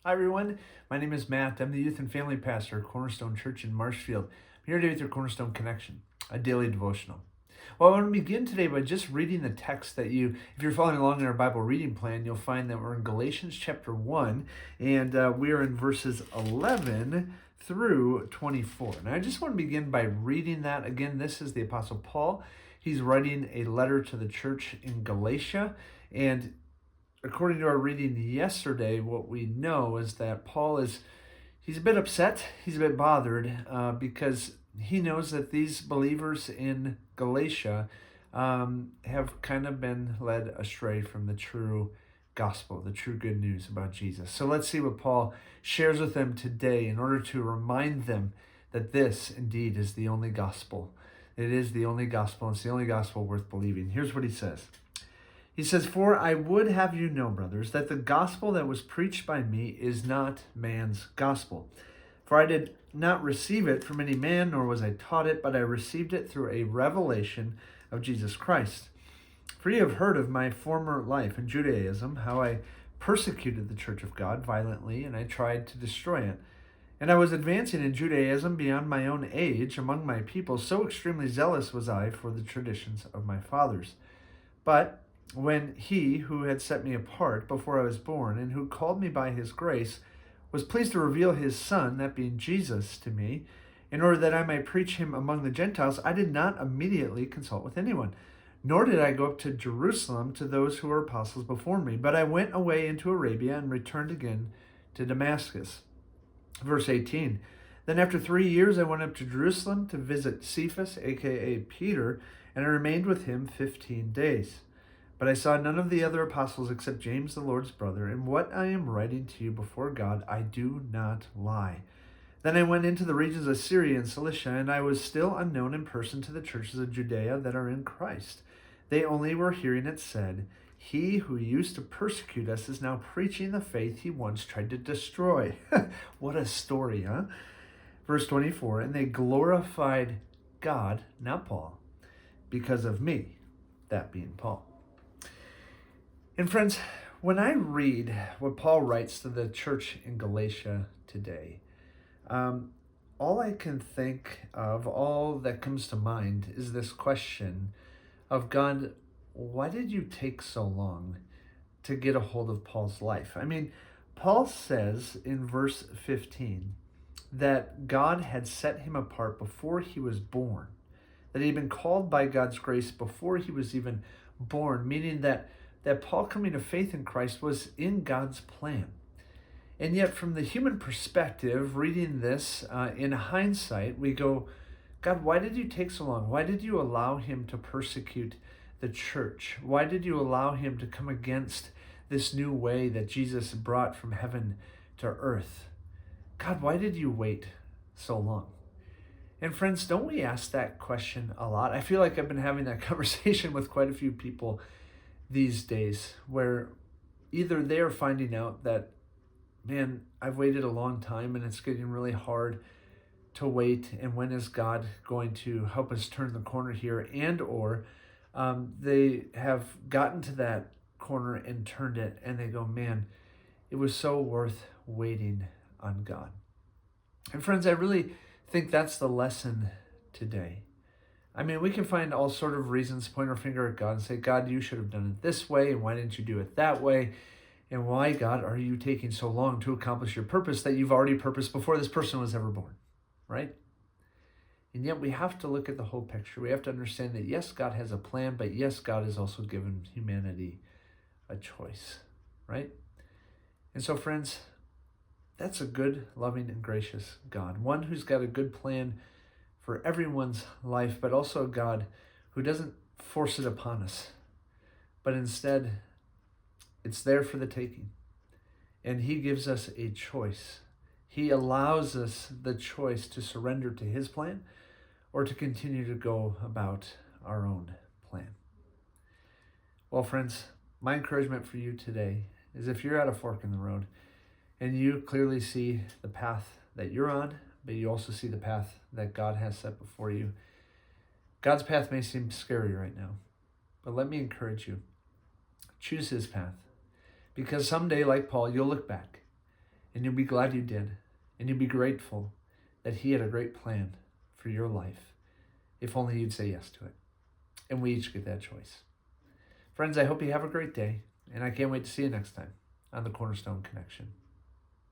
Hi, everyone. My name is Matt. I'm the youth and family pastor at Cornerstone Church in Marshfield. I'm here today with your Cornerstone Connection, a daily devotional. Well, I want to begin today by just reading the text that if you're following along in our Bible reading plan, you'll find that we're in Galatians chapter 1, and we are in verses 11 through 24. And I just want to begin by reading that. Again, this is the Apostle Paul. He's writing a letter to the church in Galatia, and according to our reading yesterday, what we know is that he's a bit upset, he's a bit bothered because he knows that these believers in Galatia have kind of been led astray from the true gospel, the true good news about Jesus. So let's see what Paul shares with them today in order to remind them that this indeed is the only gospel. It is the only gospel, and it's the only gospel worth believing. Here's what he says. He says, "For I would have you know, brothers, that the gospel that was preached by me is not man's gospel. For I did not receive it from any man, nor was I taught it, but I received it through a revelation of Jesus Christ. For you have heard of my former life in Judaism, how I persecuted the church of God violently, and I tried to destroy it. And I was advancing in Judaism beyond my own age among my people, so extremely zealous was I for the traditions of my fathers. But when he who had set me apart before I was born, and who called me by his grace, was pleased to reveal his Son, that being Jesus, to me, in order that I might preach him among the Gentiles, I did not immediately consult with anyone, nor did I go up to Jerusalem to those who were apostles before me, but I went away into Arabia and returned again to Damascus." Verse 18, "Then after 3 years I went up to Jerusalem to visit Cephas, aka Peter, and I remained with him 15 days. But I saw none of the other apostles except James, the Lord's brother. And what I am writing to you before God, I do not lie. Then I went into the regions of Syria and Cilicia, and I was still unknown in person to the churches of Judea that are in Christ. They only were hearing it said, 'He who used to persecute us is now preaching the faith he once tried to destroy.'" What a story, huh? Verse 24, "And they glorified God, not Paul, because of me," that being Paul. And friends, when I read what Paul writes to the church in Galatia today, all I can think of, all that comes to mind, is this question of, God, why did you take so long to get a hold of Paul's life? I mean, Paul says in verse 15 that God had set him apart before he was born, that he had been called by God's grace before he was even born, meaning that Paul coming to faith in Christ was in God's plan. And yet, from the human perspective, reading this in hindsight, we go, God, why did you take so long? Why did you allow him to persecute the church? Why did you allow him to come against this new way that Jesus brought from heaven to earth? God, why did you wait so long? And friends, don't we ask that question a lot? I feel like I've been having that conversation with quite a few people these days, where either they are finding out that, man, I've waited a long time and it's getting really hard to wait, and when is God going to help us turn the corner here, and or they have gotten to that corner and turned it, and they go, man, it was so worth waiting on God. And friends, I really think that's the lesson today. I mean, we can find all sort of reasons, point our finger at God and say, God, you should have done it this way, and why didn't you do it that way? And why, God, are you taking so long to accomplish your purpose that you've already purposed before this person was ever born, right? And yet we have to look at the whole picture. We have to understand that, yes, God has a plan, but yes, God has also given humanity a choice, right? And so, friends, that's a good, loving, and gracious God, one who's got a good plan for everyone's life, but also a God who doesn't force it upon us, but instead it's there for the taking. And he gives us a choice. He allows us the choice to surrender to his plan or to continue to go about our own plan. Well, friends, my encouragement for you today is, if you're at a fork in the road and you clearly see the path that you're on, but you also see the path that God has set before you. God's path may seem scary right now, but let me encourage you. Choose his path, because someday, like Paul, you'll look back And you'll be glad you did. And you'll be grateful that he had a great plan for your life, if only you'd say yes to it. And we each get that choice. Friends, I hope you have a great day, and I can't wait to see you next time on the Cornerstone Connection.